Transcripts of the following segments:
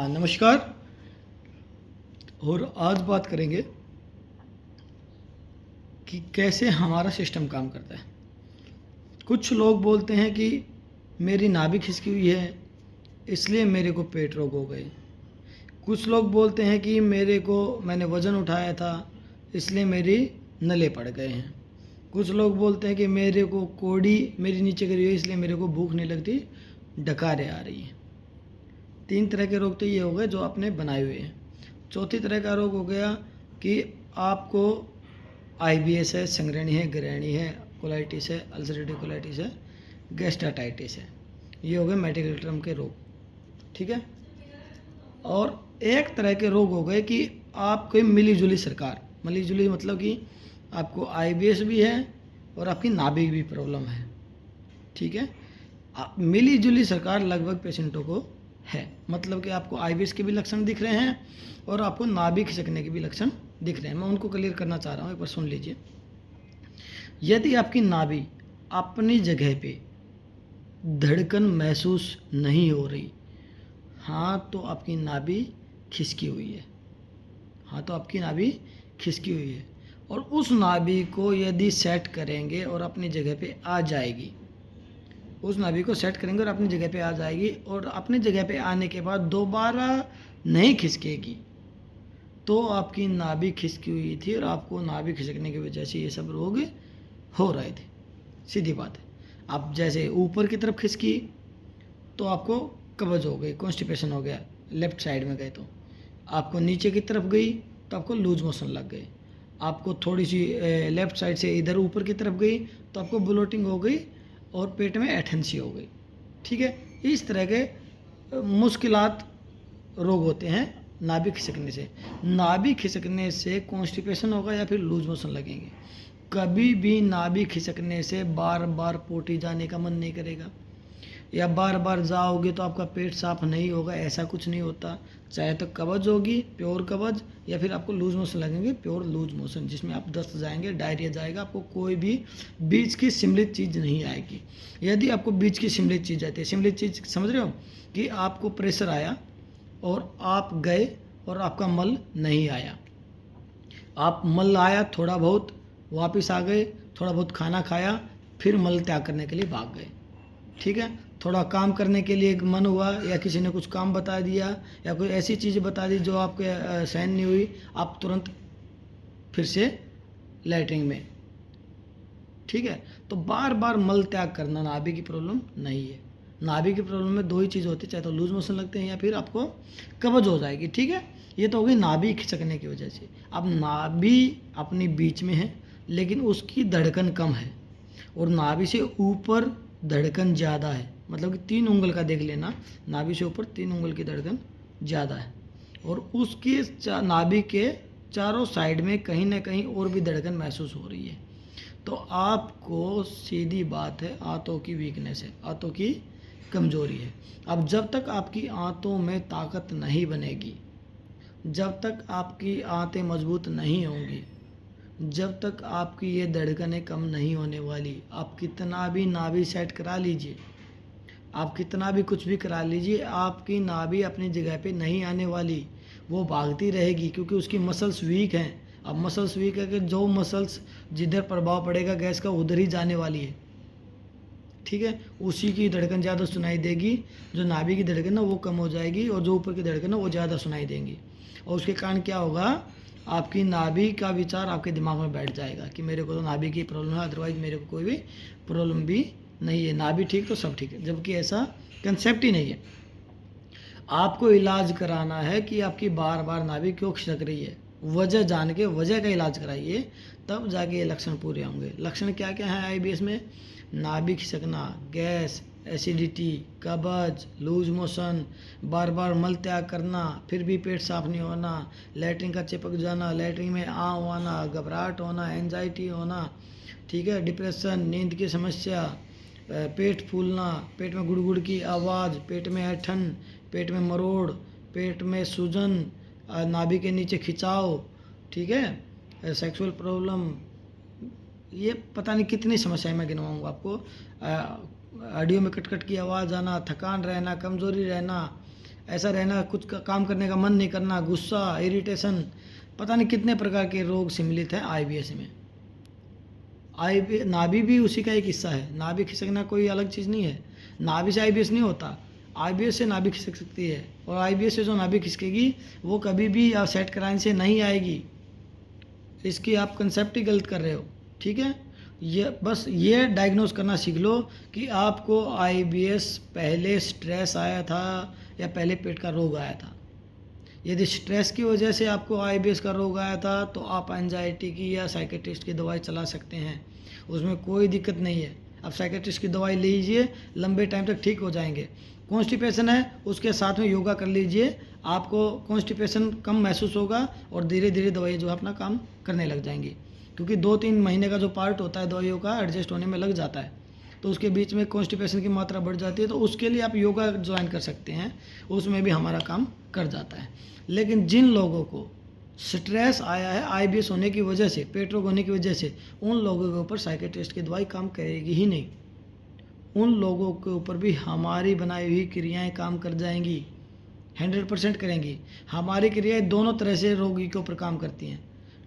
नमस्कार। और आज बात करेंगे कि कैसे हमारा सिस्टम काम करता है। कुछ लोग बोलते हैं कि मेरी नाभि खिसकी हुई है इसलिए मेरे को पेट रोग हो गए। कुछ लोग बोलते हैं कि मैंने वज़न उठाया था इसलिए मेरी नले पड़ गए हैं। कुछ लोग बोलते हैं कि मेरे को कोड़ी मेरी नीचे गिरी हुई है इसलिए मेरे को भूख नहीं लगती, डकारें आ रही हैं। 3 तरह के रोग तो ये हो गए जो आपने बनाए हुए हैं। चौथी तरह का रोग हो गया कि आपको IBS है, संग्रहणी है, ग्रहणी है, कोलाइटिस है, अल्सरेटिव कोलाइटिस है, गैस्ट्राइटिस है। ये हो गए मेडिकल टर्म के रोग, ठीक है। और एक तरह के रोग हो गए कि आपको मिली जुली सरकार, मिली जुली मतलब कि आपको IBS भी है और आपकी नाभि भी प्रॉब्लम है, ठीक है। मिली जुली सरकार लगभग पेशेंटों को है, मतलब कि आपको IBS के भी लक्षण दिख रहे हैं और आपको नाभि खिसकने के भी लक्षण दिख रहे हैं। मैं उनको क्लियर करना चाह रहा हूँ, एक बार सुन लीजिए। यदि आपकी नाभि अपनी जगह पे धड़कन महसूस नहीं हो रही, हाँ तो आपकी नाभि खिसकी हुई है, हाँ तो आपकी नाभि खिसकी हुई है। और उस नाभि को यदि सेट करेंगे और अपनी जगह पे आ जाएगी, उस नाभि को सेट करेंगे और अपनी जगह पे आ जाएगी, और अपनी जगह पे आने के बाद दोबारा नहीं खिसकेगी, तो आपकी नाभि खिसकी हुई थी और आपको नाभि खिसकने की वजह से ये सब रोग हो रहे थे। सीधी बात है। आप जैसे ऊपर की तरफ खिसकी तो आपको कब्ज हो गई, कॉन्स्टिपेशन हो गया, लेफ्ट साइड में गए तो। आपको नीचे की तरफ गई तो आपको लूज मोशन लग गए। आपको थोड़ी सी लेफ्ट साइड से इधर ऊपर की तरफ गई तो आपको ब्लोटिंग हो गई और पेट में एठेंसी हो गई, ठीक है। इस तरह के मुश्किलात रोग होते हैं नाभि खिसकने से। नाभि खिसकने से कॉन्स्टिपेशन होगा या फिर लूज मोशन लगेंगे। कभी भी नाभि खिसकने से बार बार पोटी जाने का मन नहीं करेगा, या बार बार जाओगे तो आपका पेट साफ नहीं होगा, ऐसा कुछ नहीं होता। चाहे तो कब्ज होगी, प्योर कब्ज, या फिर आपको लूज मोशन लगेंगे, प्योर लूज मोशन, जिसमें आप दस्त जाएंगे, डायरिया जाएगा, आपको कोई भी बीच की सम्मिलित चीज़ नहीं आएगी। यदि आपको बीच की सम्मिलित चीज़ आती है, सम्मिलित चीज़ समझ रहे हो कि आपको प्रेशर आया और आप गए और आपका मल नहीं आया, आप मल आया थोड़ा बहुत, वापस आ गए, थोड़ा बहुत खाना खाया, फिर मल त्याग करने के लिए भाग गए, ठीक है। थोड़ा काम करने के लिए मन हुआ या किसी ने कुछ काम बता दिया या कोई ऐसी चीज़ बता दी जो आपके सहन नहीं हुई, आप तुरंत फिर से लैट्रिन में, ठीक है। तो बार बार मल त्याग करना नाभि की प्रॉब्लम नहीं है। नाभि की प्रॉब्लम में 2 ही चीज़ होती है, चाहे तो लूज मोशन लगते हैं या फिर आपको कब्ज हो जाएगी, ठीक है। ये तो हो गई नाभि खिसकने की वजह से। अब नाभि अपनी बीच में है लेकिन उसकी धड़कन कम है और नाभि से ऊपर धड़कन ज़्यादा है, मतलब कि 3 उंगल का देख लेना, नाभि से ऊपर 3 उंगल की धड़कन ज़्यादा है और उसके नाभि के चारों साइड में कहीं ना कहीं और भी धड़कन महसूस हो रही है। तो आपको सीधी बात है, आंतों की वीकनेस है, आंतों की कमजोरी है। अब जब तक आपकी आंतों में ताकत नहीं बनेगी, जब तक आपकी आंतें मजबूत नहीं होंगी, जब तक आपकी ये धड़कनें कम नहीं होने वाली, आप कितना भी नाभि सेट करा लीजिए, आप कितना भी कुछ भी करा लीजिए, आपकी नाभि अपनी जगह पे नहीं आने वाली, वो भागती रहेगी क्योंकि उसकी मसल्स वीक हैं। अब मसल्स वीक है कि जो मसल्स जिधर प्रभाव पड़ेगा गैस का उधर ही जाने वाली है, ठीक है। उसी की धड़कन ज़्यादा सुनाई देगी, जो नाभि की धड़कन ना वो कम हो जाएगी और जो ऊपर की धड़कन ना वो ज़्यादा सुनाई देंगी। और उसके कारण क्या होगा, आपकी नाभि का विचार आपके दिमाग में बैठ जाएगा कि मेरे को तो नाभि की प्रॉब्लम है, अदरवाइज मेरे को कोई भी प्रॉब्लम भी नहीं है, नाभि ठीक तो सब ठीक है, जबकि ऐसा कंसेप्ट ही नहीं है। आपको इलाज कराना है कि आपकी बार बार नाभि क्यों खिसक रही है, वजह जान के वजह का इलाज कराइए, तब जाके ये लक्षण पूरे होंगे। लक्षण क्या क्या है IBS में? नाभि खिसकना, गैस, एसिडिटी, कब्ज, लूज मोशन, बार बार मल त्याग करना, फिर भी पेट साफ नहीं होना, लैट्रिन का चिपक जाना, लैट्रिन में आम आना, घबराहट होना, एंजाइटी होना, ठीक है, डिप्रेशन, नींद की समस्या, पेट फूलना, पेट में गुड़गुड़ की आवाज़, पेट में ऐठन, पेट में मरोड़, पेट में सूजन, नाभि के नीचे खिंचाव, ठीक है, सेक्सुअल प्रॉब्लम, ये पता नहीं कितनी समस्याएं मैं गिनवाऊंगा आपको। ऑडियो में कट कट की आवाज़ आना, थकान रहना, कमज़ोरी रहना, ऐसा रहना, कुछ काम करने का मन नहीं करना, गुस्सा, इरिटेशन, पता नहीं कितने प्रकार के रोग सम्मिलित हैं आईबीएस में। नाभि भी उसी का एक हिस्सा है। नाभि खिसकना कोई अलग चीज़ नहीं है। नाभि से आईबीएस नहीं होता, आईबीएस से नाभि खिसक सकती है, और आईबीएस से जो नाभि खिसकेगी वो कभी भी आप सेट कराने से नहीं आएगी। इसकी आप कंसेप्ट ही गलत कर रहे हो, ठीक है। ये डायग्नोज करना सीख लो कि आपको आईबीएस पहले स्ट्रेस आया था या पहले पेट का रोग आया था। यदि स्ट्रेस की वजह से आपको आईबीएस का रोग आया था तो आप एंजाइटी की या साइकेट्रिस्ट की दवाई चला सकते हैं, उसमें कोई दिक्कत नहीं है। आप साइकेट्रिस्ट की दवाई लीजिए, लंबे टाइम तक ठीक हो जाएंगे। कॉन्स्टिपेशन है, उसके साथ में योगा कर लीजिए, आपको कॉन्स्टिपेशन कम महसूस होगा और धीरे धीरे दवाई जो है अपना काम करने लग जाएंगी, क्योंकि 2-3 महीने का जो पार्ट होता है दवाइयों का एडजस्ट होने में लग जाता है, तो उसके बीच में कॉन्स्टिपेशन की मात्रा बढ़ जाती है, तो उसके लिए आप योगा ज्वाइन कर सकते हैं, उसमें भी हमारा काम कर जाता है। लेकिन जिन लोगों को स्ट्रेस आया है आईबीएस होने की वजह से, पेट रोग होने की वजह से, उन लोगों के ऊपर साइकेट्रिस्ट की दवाई काम करेगी ही नहीं। उन लोगों के ऊपर भी हमारी बनाई हुई क्रियाएं काम कर जाएंगी, 100% करेंगी। हमारी क्रियाएं दोनों तरह से रोगी के ऊपर काम करती हैं,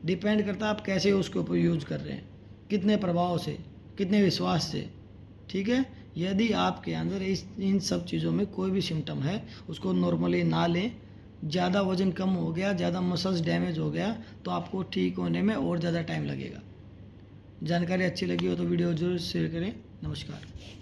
डिपेंड करता है आप कैसे उसके ऊपर यूज कर रहे हैं, कितने प्रभाव से, कितने विश्वास से, ठीक है। यदि आपके अंदर इन सब चीज़ों में कोई भी सिम्टम है, उसको नॉर्मली ना लें। ज़्यादा वजन कम हो गया, ज़्यादा मसल्स डैमेज हो गया तो आपको ठीक होने में और ज़्यादा टाइम लगेगा। जानकारी अच्छी लगी हो तो वीडियो जरूर शेयर करें। नमस्कार।